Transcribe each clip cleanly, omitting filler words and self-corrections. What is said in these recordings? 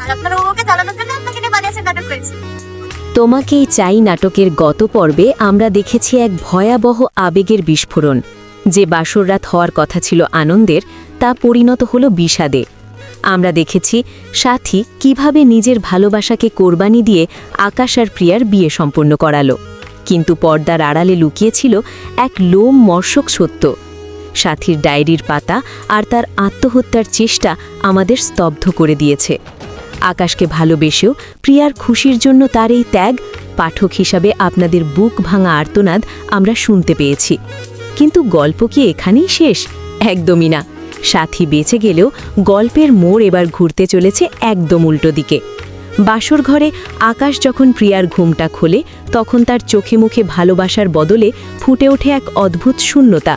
আর আপনার ওকে চালানোর জন্য আপনাকে নিয়ে বানিয়েছে নাটক করেছি। তোমাকেই চাই নাটকের গত পর্বে আমরা দেখেছি এক ভয়াবহ আবেগের বিস্ফোরণ। যে বাসররাত হওয়ার কথা ছিল আনন্দের, তা পরিণত হলো বিষাদে। আমরা দেখেছি সাথী কিভাবে নিজের ভালোবাসাকে কোরবানি দিয়ে আকাশ আর প্রিয়ার বিয়ে সম্পন্ন করালো, কিন্তু পর্দার আড়ালে লুকিয়েছিল এক লোম মর্ষক সত্য। সাথীর ডায়েরির পাতা আর তার আত্মহত্যার চেষ্টা আমাদের স্তব্ধ করে দিয়েছে। আকাশকে ভালোবেসেও প্রিয়ার খুশির জন্য তার এই ত্যাগ, পাঠক হিসাবে আপনাদের বুক ভাঙা আর্তনাদ আমরা শুনতে পেয়েছি। কিন্তু গল্প কি এখানেই শেষ? একদমই না। সাথী বেঁচে গেলেও গল্পের মোড় এবার ঘুরতে চলেছে একদম উল্টো দিকে। বাসর ঘরে আকাশ যখন প্রিয়ার ঘুমটা খোলে, তখন তার চোখে মুখে ভালোবাসার বদলে ফুটে ওঠে এক অদ্ভুত শূন্যতা।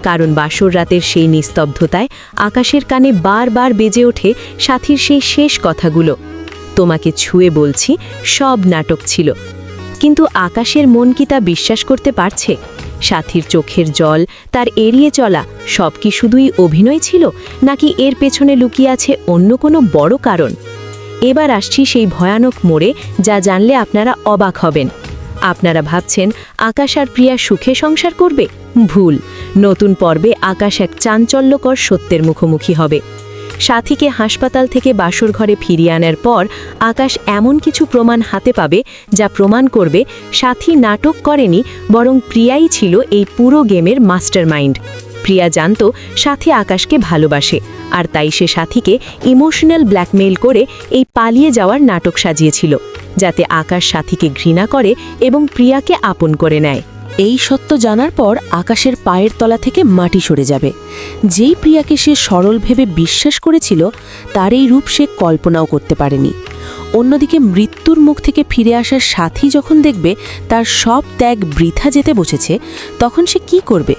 কারণ বাসর রাতের সেই নিস্তব্ধতায় আকাশের কানে বারবার বেজে ওঠে সাথীর সেই শেষ কথাগুলো, তোমাকে ছুঁয়ে বলছি সব নাটক ছিল। কিন্তু আকাশের মন কি তা বিশ্বাস করতে পারছে? সাথীর চোখের জল, তার এড়িয়ে চলা, সব কি শুধুই অভিনয় ছিল, নাকি এর পেছনে লুকিয়ে আছে অন্য কোনো বড় কারণ? এবার আসছি সেই ভয়ানক মোড়ে, যা জানলে আপনারা অবাক হবেন। আপনারা ভাবছেন আকাশ আর প্রিয়া সুখে সংসার করবে? ভুল। নতুন পর্বে আকাশ এক চাঞ্চল্যকর সত্যের মুখোমুখি হবে। সাথীকে হাসপাতাল থেকে বাসর ঘরে ফিরিয়ে আনার পর আকাশ এমন কিছু প্রমাণ হাতে পাবে, যা প্রমাণ করবে সাথী নাটক করেনি, বরং প্রিয়াই ছিল এই পুরো গেমের মাস্টারমাইন্ড। প্রিয়া জানত সাথী আকাশকে ভালোবাসে, আর তাই সে সাথীকে ইমোশনাল ব্ল্যাকমেইল করে এই পালিয়ে যাওয়ার নাটক সাজিয়েছিল, যাতে আকাশ সাথীকে ঘৃণা করে এবং প্রিয়াকে আপন করে নেয়। এই সত্য জানার পর আকাশের পায়ের তলা থেকে মাটি সরে যাবে। যেই প্রিয়াকে সে সরল ভেবে বিশ্বাস করেছিল, তার এই রূপ সে কল্পনাও করতে পারেনি। অন্যদিকে মৃত্যুর মুখ থেকে ফিরে আসার সাথী যখন দেখবে তার সব ত্যাগ বৃথা যেতে বসেছে, তখন সে কি করবে?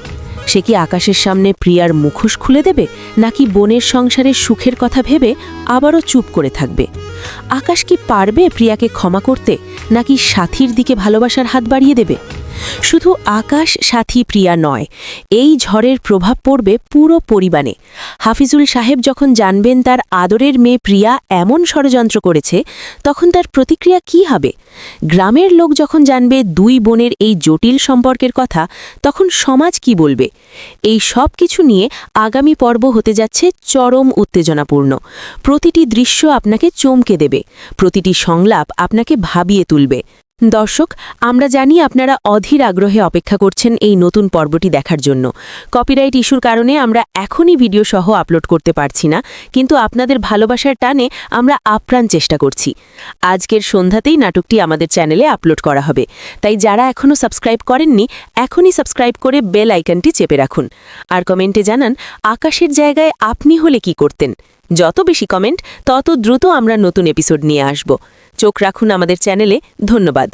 সে কি আকাশের সামনে প্রিয়ার মুখোশ খুলে দেবে, নাকি বোনের সংসারের সুখের কথা ভেবে আবারও চুপ করে থাকবে? আকাশ কি পারবে প্রিয়াকে ক্ষমা করতে, নাকি সাথীর দিকে ভালোবাসার হাত বাড়িয়ে দেবে? শুধু আকাশ, সাথী, প্রিয়া নয়, এই ঝড়ের প্রভাব পড়বে পুরো পরিবারে। হাফিজুল সাহেব যখন জানবেন তার আদরের মেয়ে প্রিয়া এমন ষড়যন্ত্র করেছে, তখন তার প্রতিক্রিয়া কি হবে? গ্রামের লোক যখন জানবে দুই বোনের এই জটিল সম্পর্কের কথা, তখন সমাজ কি বলবে? এই সব কিছু নিয়ে আগামী পর্ব হতে যাচ্ছে চরম উত্তেজনাপূর্ণ। প্রতিটি দৃশ্য আপনাকে চমকে দেবে, প্রতিটি সংলাপ আপনাকে ভাবিয়ে তুলবে। দর্শক, আমরা জানি আপনারা অধীর আগ্রহে অপেক্ষা করছেন এই নতুন পর্বটি দেখার জন্য। কপিরাইট ইস্যুর কারণে আমরা এখনই ভিডিও সহ আপলোড করতে পারছি না, কিন্তু আপনাদের ভালোবাসার টানে আমরা আপ্রাণ চেষ্টা করছি। আজকের সন্ধ্যাতেই নাটকটি আমাদের চ্যানেলে আপলোড করা হবে, তাই যারা এখনও সাবস্ক্রাইব করেননি, এখনই সাবস্ক্রাইব করে বেল আইকনটি চেপে রাখুন। আর কমেন্টে জানান আকাশের জায়গায় আপনি হলে কি করতেন। যত বেশি কমেন্ট, তত দ্রুত আমরা নতুন এপিসোড নিয়ে আসব। চোখ রাখুন আমাদের চ্যানেলে। ধন্যবাদ।